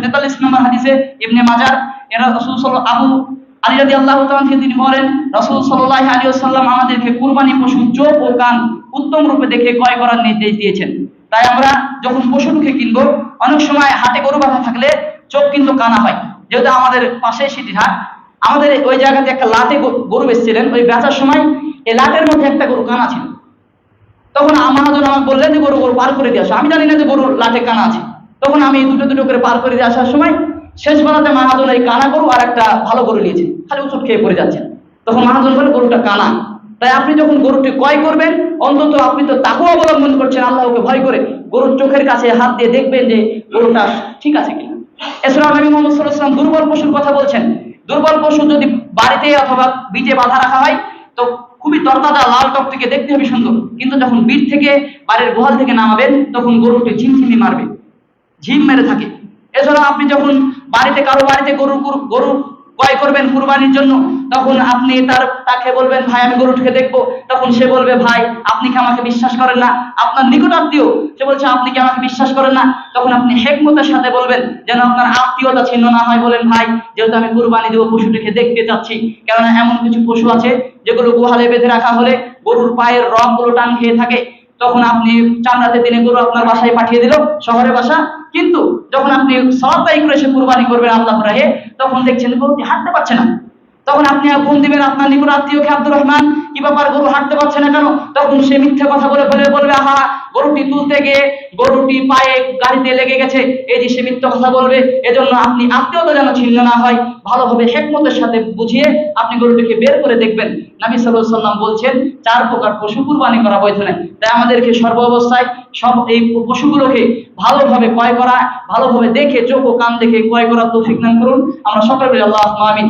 643 নম্বর হাদিসে ইবনে মাজাহ এর রাসূল আবু আলী রাদিয়াল্লাহু তাআলা থেকে তিনি বলেন রাসূল সাল্লাল্লাহু আলাইহি ওয়াসাল্লাম আমাদেরকে কুরবানি পশু চোখ ও কান উত্তম রূপে দেখে ক্রয় করার নির্দেশ দিয়েছেন। তাই আমরা যখন পশুকে কিনবো, অনেক সময় হাটে গরু বাঁধা থাকলে চোখ কিন্তু কানা হয়। যেহেতু আমাদের পাশে সিটি হাট, আমাদের ওই জায়গাতে একটা লাটে গরু বেচছিলেন, ওই বেচার সময় এই লাটের মধ্যে একটা গরু কানা ছিল। তখন মহাজন আমাকে বললেন যে গরু পার করে দিয়ে আসো। আমি জানি না যে গরু লাটে কানা আছে। তখন আমি দুটো করে পার করে দিয়ে আসার সময় শেষ বেলাতে মহাজন এই কানা গরু আর একটা ভালো গরু নিয়েছে, খালি উঁচুট খেয়ে পড়ে যাচ্ছে। তখন মহাজন বলে গরুটা কানা। তাই আপনি যখন গরুটি ক্রয় করবেন, অন্তত আপনি তো তাকওয়া অবলম্বন করছেন, আল্লাহকে ভয় করে গরুর চোখের কাছে হাত দিয়ে দেখবেন যে গরুটা ঠিক আছে কিনা। এছাড়াও নবী মুহাম্মদ সাল্লাল্লাহু আলাইহি ওয়াসাল্লাম দুর্বল পশুর কথা বলছেন। দুর্বল পশু যদি বাড়িতে অথবা বিটে বাঁধা রাখা হয় তো খুবই তরতাজা লাল টকটকে দেখতে হবে সুন্দর, কিন্তু যখন বিট থেকে বাড়ির গোয়াল থেকে নামাবেন তখন গরুটি ঝিমঝিমি মারবে, ঝিম মেরে থাকে। এছাড়া আপনি যখন কারো বাড়িতে গরু ক্রয় করবেন কুরবানির জন্য, তখন আপনি তাকে বলবেন ভাই আমি গরুটিকে দেখবো। তখন সে বলবে ভাই আপনি কি আমাকে বিশ্বাস করেন না? আপনার নিকট আত্মীয়, সে বলছে আপনি কি আমাকে বিশ্বাস করেন না? তখন আপনি হিকমতের সাথে বলবেন, যেন আপনার আত্মীয়তা ছিন্ন না হয়। বলেন ভাই যেহেতু আমি কুরবানি দেবো, পশুটিকে দেখতে চাচ্ছি, কেননা এমন কিছু পশু আছে যেগুলো গোহালে বেঁধে রাখা হলে গরুর পায়ের রগগুলো টান খেয়ে থাকে। তখন আপনি চামড়াতে দিনে গরু আপনার বাসায় পাঠিয়ে দিল, শহরে বাসা, কিন্তু যখন আপনি সওয়াব আদায় করে এসে কুরবানি করবেন আল্লাহর রাহে, তখন দেখছেন গরুটি হাঁটতে পারছে না। তখন আপনি ফোন দিবেন আপনার নিকট আত্মীয়কে, আব্দুর রহমান কি ব্যাপার গরু হাঁটতে পারছে না কেন? তখন সে মিথ্যা কথা বলবে আহা গরুটি তুলতে গিয়ে গরুটি পায়ে গাড়িতে লেগে গেছে, এই যে সে মিথ্যা কথা বলবে। এজন্য আপনি আত্মীয়তা যেন ছিন্ন না হয়, ভালোভাবে হিকমতের সাথে বুঝিয়ে আপনি গরুটিকে বের করে দেখবেন। নবী সাল্লাল্লাহু আলাইহি ওয়াসাল্লাম বলছেন 4 প্রকার পশু কুরবানি করা বৈধ নয়। তাই আমাদেরকে সর্ব অবস্থায় সব এই পশুগুলোকে ভালোভাবে ক্রয় করা, ভালোভাবে দেখে চোখ ও কান দেখে ক্রয় করার তৌফিক দান করুন। আমরা সকলে বলি আল্লাহুম্মা আমিন।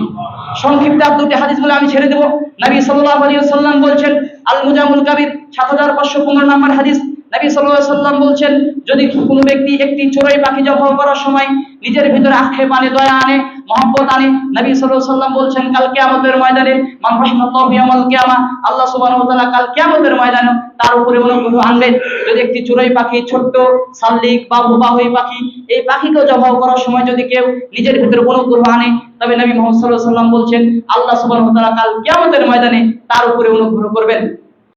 সংক্ষিপ্ত দুটি হাদিস বলে আমি ছেড়ে দেব। নবী সাল্লাল্লাহু আলাইহি ওয়াসাল্লাম বলছেন আল মুজামুল কাবীর 7515 নম্বর হাদিস, নবী সাল্লাল্লাহু আলাইহি ওয়াসাল্লাম বলছেন যদি কোনো ব্যক্তি একটি চড়ুই পাখি জবাই করার সময় নিজের ভিতরে আক্ষেপ আনে, দয়া আনে, মহব্বত আনে, নবী সাল্লাল্লাহু আলাইহি ওয়াসাল্লাম বলছেন কাল কিয়ামতের ময়দানে মান রাহিমাল্লাহু ইয়াউমাল কিয়ামা, আল্লাহ সুবহানাহু ওয়া তাআলা কাল কিয়ামতের ময়দানে তার উপরে অনুগ্রহ আনবেন। যদি একটি চড়ুই পাখি, ছোট্ট শালিক বা হুবাহুই পাখি, এই পাখিকে জবাই করার সময় যদি কেউ নিজের ভিতরে অনুগ্রহ আনে, তবে নবী মুহাম্মদ সাল্লাল্লাহু আলাইহি ওয়াসাল্লাম বলছেন আল্লাহ সুবহানাহু ওয়া তাআলা কাল কিয়ামতের ময়দানে তার উপরে অনুগ্রহ করবেন।